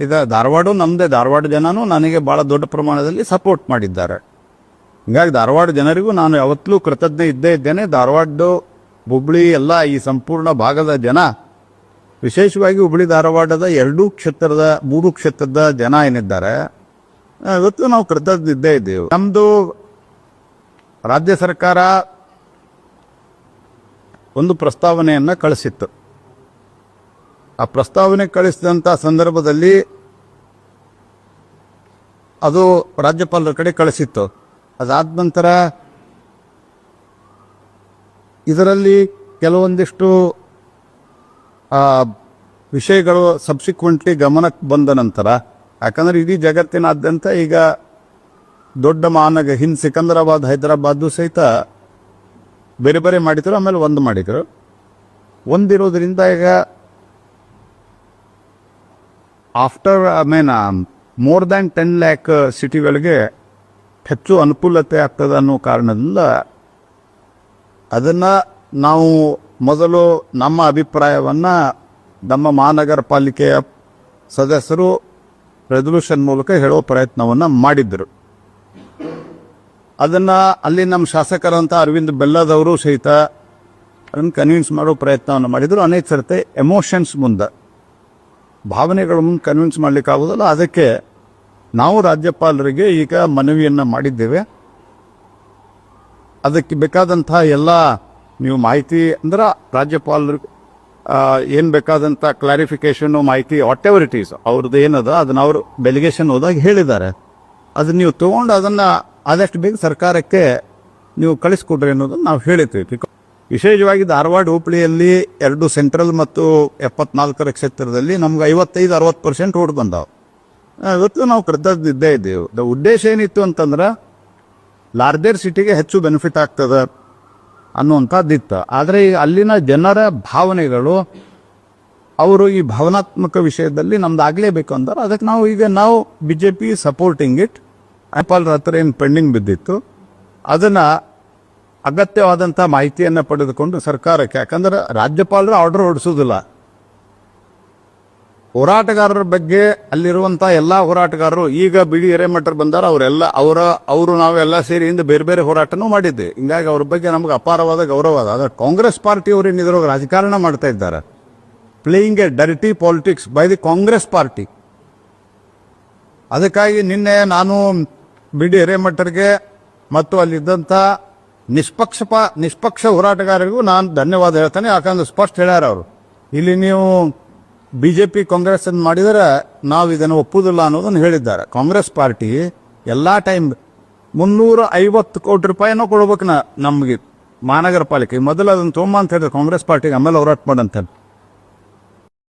ಈಗ ಧಾರವಾಡ ನಮ್ಮದೇ, ಧಾರವಾಡ ಜನನೂ ನನಗೆ ಭಾಳ ದೊಡ್ಡ ಪ್ರಮಾಣದಲ್ಲಿ ಸಪೋರ್ಟ್ ಮಾಡಿದ್ದಾರೆ. ಹೀಗಾಗಿ ಧಾರವಾಡ ಜನರಿಗೂ ನಾನು ಯಾವತ್ತಲೂ ಕೃತಜ್ಞ ಇದ್ದೇ ಇದ್ದೇನೆ. ಧಾರವಾಡ, ಹುಬ್ಳಿ ಎಲ್ಲ ಈ ಸಂಪೂರ್ಣ ಭಾಗದ ಜನ, ವಿಶೇಷವಾಗಿ ಹುಬ್ಳಿ ಧಾರವಾಡದ 2 ಕ್ಷೇತ್ರದ 3 ಕ್ಷೇತ್ರದ ಜನ ಏನಿದ್ದಾರೆ, ಇವತ್ತು ನಾವು ಕೃತಜ್ಞ ಇದ್ದೇ ಇದ್ದೇವೆ. ನಮ್ಮದು ರಾಜ್ಯ ಸರ್ಕಾರ ಒಂದು ಪ್ರಸ್ತಾವನೆಯನ್ನು ಕಳಿಸಿತ್ತು. ಆ ಪ್ರಸ್ತಾವನೆ ಕಳಿಸಿದಂಥ ಸಂದರ್ಭದಲ್ಲಿ ಅದು ರಾಜ್ಯಪಾಲರ ಕಡೆ ಕಳಿಸಿತ್ತು. ಅದಾದ ನಂತರ ಇದರಲ್ಲಿ ಕೆಲವೊಂದಿಷ್ಟು ವಿಷಯಗಳು ಸಬ್ಸಿಕ್ವೆಂಟ್ಲಿ ಗಮನಕ್ಕೆ ಬಂದ ನಂತರ, ಯಾಕಂದ್ರೆ ಇಡೀ ಜಗತ್ತಿನಾದ್ಯಂತ ಈಗ ದೊಡ್ಡ ಮಹಾನಗರ ಸಿಕಂದರಾಬಾದ್, ಹೈದರಾಬಾದ್ ಸಹಿತ ಬೇರೆ ಬೇರೆ ಮಾಡಿದ್ರು, ಆಮೇಲೆ ಒಂದು ಮಾಡಿದ್ರು. ಒಂದಿರೋದ್ರಿಂದ ಈಗ ಆಫ್ಟರ್ ಮೋರ್ ದ್ಯಾನ್ 10 lakh ಸಿಟಿಗಳಿಗೆ ಹೆಚ್ಚು ಅನುಕೂಲತೆ ಆಗ್ತದೆ ಅನ್ನೋ ಕಾರಣದಿಂದ ಅದನ್ನು ನಾವು ಮೊದಲು ನಮ್ಮ ಅಭಿಪ್ರಾಯವನ್ನು ನಮ್ಮ ಮಹಾನಗರ ಪಾಲಿಕೆಯ ಸದಸ್ಯರು ರೆಸಲ್ಯೂಷನ್ ಮೂಲಕ ಹೇಳೋ ಪ್ರಯತ್ನವನ್ನು ಮಾಡಿದ್ದರು. ಅದನ್ನು ಅಲ್ಲಿ ನಮ್ಮ ಶಾಸಕರಂತ ಅರವಿಂದ್ ಬೆಲ್ಲದವರು ಸಹಿತ ಅದನ್ನು ಕನ್ವಿನ್ಸ್ ಮಾಡೋ ಪ್ರಯತ್ನವನ್ನು ಮಾಡಿದರು. ಅನೇಕ ಸರ್ತೆ ಎಮೋಷನ್ಸ್ ಮುಂದೆ, ಭಾವನೆಗಳ ಮುಂದೆ ಕನ್ವಿನ್ಸ್ ಮಾಡಲಿಕ್ಕಾಗೋದಲ್ಲ. ಅದಕ್ಕೆ ನಾವು ರಾಜ್ಯಪಾಲರಿಗೆ ಈಗ ಮನವಿಯನ್ನು ಮಾಡಿದ್ದೇವೆ. ಅದಕ್ಕೆ ಬೇಕಾದಂಥ ಎಲ್ಲ ನೀವು ಮಾಹಿತಿ ಅಂದ್ರೆ ರಾಜ್ಯಪಾಲರಿಗೆ ಏನು ಬೇಕಾದಂಥ ಕ್ಲಾರಿಫಿಕೇಶನು, ಮಾಹಿತಿ, ವಾಟ್ ಎವರ್ ಇಟ್ ಈಸ್ ಅವ್ರದ್ದು ಏನದ ಅದನ್ನು ಅವರು ಡೆಲಿಗೇಷನ್ ಹೋದಾಗ ಹೇಳಿದ್ದಾರೆ. ಅದನ್ನು ನೀವು ತೊಗೊಂಡು ಅದನ್ನು ಆದಷ್ಟು ಬೇಗ ಸರ್ಕಾರಕ್ಕೆ ನೀವು ಕಳಿಸ್ಕೊಡ್ರಿ ಅನ್ನೋದನ್ನು ನಾವು ಹೇಳಿರ್ತೀವಿ. ವಿಶೇಷವಾಗಿ ಧಾರವಾಡ ಹುಬ್ಳಿಯಲ್ಲಿ 2 ಸೆಂಟ್ರಲ್ ಮತ್ತು 74 ಕ್ಷೇತ್ರದಲ್ಲಿ ನಮ್ಗೆ 55-60% ರೋಡ್ ಬಂದಾವೆ. ಇವತ್ತು ನಾವು ಕೃತಜ್ಞ ಇದ್ದೇ ಇದ್ದೇವೆ. ಉದ್ದೇಶ ಏನಿತ್ತು ಅಂತಂದ್ರೆ ಲಾರ್ಜರ್ ಸಿಟಿಗೆ ಹೆಚ್ಚು ಬೆನಿಫಿಟ್ ಆಗ್ತದೆ ಅನ್ನುವಂಥದ್ದಿತ್ತು. ಆದರೆ ಈಗ ಅಲ್ಲಿನ ಜನರ ಭಾವನೆಗಳು, ಅವರು ಈ ಭಾವನಾತ್ಮಕ ವಿಷಯದಲ್ಲಿ ನಮ್ದು ಆಗಲೇಬೇಕು ಅಂತಾರೆ. ಅದಕ್ಕೆ ನಾವು BJP ಸಪೋರ್ಟಿಂಗ್ ಇಟ್. ರಾಜ್ಯಪಾಲರ ಹತ್ರ ಏನು ಪೆಂಡಿಂಗ್ ಬಿದ್ದಿತ್ತು ಅದನ್ನು ಅಗತ್ಯವಾದಂಥ ಮಾಹಿತಿಯನ್ನು ಪಡೆದುಕೊಂಡು ಸರ್ಕಾರಕ್ಕೆ, ಯಾಕಂದ್ರೆ ರಾಜ್ಯಪಾಲರು ಆರ್ಡರ್ ಹೊರಡಿಸೋದಿಲ್ಲ. ಹೋರಾಟಗಾರರ ಬಗ್ಗೆ ಅಲ್ಲಿರುವಂಥ ಎಲ್ಲ ಹೋರಾಟಗಾರರು, ಈಗ ಬಿಡಿ ಹಿರೇಮಠರು ಬಂದಾರ, ಅವರು ನಾವೆಲ್ಲ ಸೇರಿ ಇಂದ ಬೇರೆ ಬೇರೆ ಹೋರಾಟನೂ ಮಾಡಿದ್ದೆ. ಹಿಂಗಾಗಿ ಅವ್ರ ಬಗ್ಗೆ ನಮ್ಗೆ ಅಪಾರವಾದ ಗೌರವ ಅದ. ಆದರೆ ಕಾಂಗ್ರೆಸ್ ಪಾರ್ಟಿಯವರು ಏನಿದ್ರು ರಾಜಕಾರಣ ಮಾಡ್ತಾ ಇದ್ದಾರೆ, playing A dirty politics by the Congress party. ಅದಕ್ಕಾಗಿ ನಿನ್ನೆ ನಾನು ಬಿಡಿ ಹಿರೇಮಠರಿಗೆ ಮತ್ತು ಅಲ್ಲಿದ್ದಂಥ ನಿಷ್ಪಕ್ಷ ಹೋರಾಟಗಾರರಿಗೂ ನಾನು ಧನ್ಯವಾದ ಹೇಳ್ತೇನೆ. ಯಾಕಂದ್ರೆ ಸ್ಪಷ್ಟ ಹೇಳ್ಯಾರ ಅವರು, ಇಲ್ಲಿ ನೀವು BJP ಕಾಂಗ್ರೆಸ್ ಅನ್ನು ಮಾಡಿದರೆ ನಾವು ಇದನ್ನು ಒಪ್ಪುವುದಿಲ್ಲ ಅನ್ನೋದನ್ನು ಹೇಳಿದ್ದಾರೆ. ಕಾಂಗ್ರೆಸ್ ಪಾರ್ಟಿ ಎಲ್ಲ ಟೈಮ್ 350 ಕೋಟಿ ರೂಪಾಯಿನೂ ಕೊಡ್ಬೇಕು ನಮಗೆ ಮಹಾನಗರ ಪಾಲಿಕೆ. ಮೊದಲು ಅದನ್ನು ತೊಗೊಂಬ ಅಂತ ಹೇಳಿದ್ರೆ ಕಾಂಗ್ರೆಸ್ ಪಾರ್ಟಿಗೆ, ಆಮೇಲೆ ಹೋರಾಟ ಮಾಡಂತ.